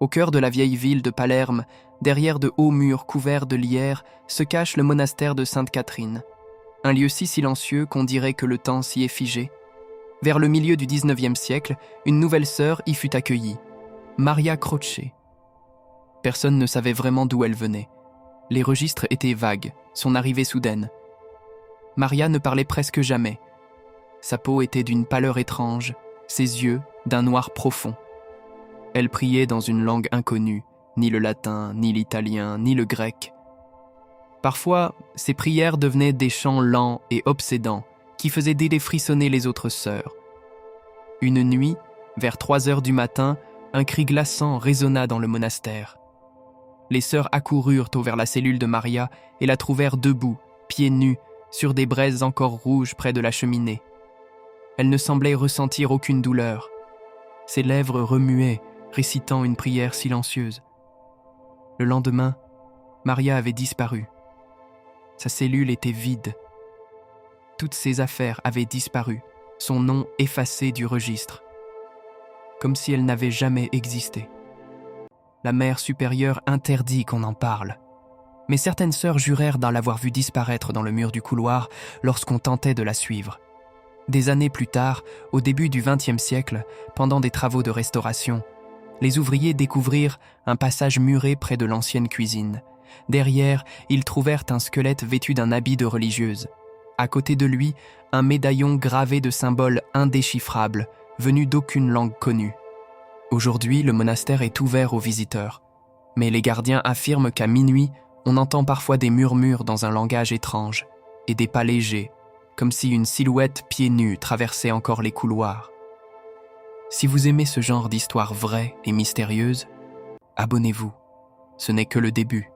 Au cœur de la vieille ville de Palerme, derrière de hauts murs couverts de lierre, se cache le monastère de Sainte-Catherine. Un lieu si silencieux qu'on dirait que le temps s'y est figé. Vers le milieu du XIXe siècle, une nouvelle sœur y fut accueillie, Maria Croce. Personne ne savait vraiment d'où elle venait. Les registres étaient vagues, son arrivée soudaine. Maria ne parlait presque jamais. Sa peau était d'une pâleur étrange, ses yeux d'un noir profond. Elle priait dans une langue inconnue, ni le latin, ni l'italien, ni le grec. Parfois, ses prières devenaient des chants lents et obsédants qui faisaient d'elle frissonner les autres sœurs. Une nuit, vers 3 heures du matin, un cri glaçant résonna dans le monastère. Les sœurs accoururent vers la cellule de Maria et la trouvèrent debout, pieds nus, sur des braises encore rouges près de la cheminée. Elle ne semblait ressentir aucune douleur. Ses lèvres remuaient, récitant une prière silencieuse. Le lendemain, Maria avait disparu. Sa cellule était vide. Toutes ses affaires avaient disparu, son nom effacé du registre, comme si elle n'avait jamais existé. La mère supérieure interdit qu'on en parle, mais certaines sœurs jurèrent d'en l'avoir vue disparaître dans le mur du couloir lorsqu'on tentait de la suivre. Des années plus tard, au début du XXe siècle, pendant des travaux de restauration, les ouvriers découvrirent un passage muré près de l'ancienne cuisine. Derrière, ils trouvèrent un squelette vêtu d'un habit de religieuse. À côté de lui, un médaillon gravé de symboles indéchiffrables, venus d'aucune langue connue. Aujourd'hui, le monastère est ouvert aux visiteurs. Mais les gardiens affirment qu'à minuit, on entend parfois des murmures dans un langage étrange et des pas légers, comme si une silhouette pieds nus traversait encore les couloirs. Si vous aimez ce genre d'histoire vraie et mystérieuse, abonnez-vous. Ce n'est que le début.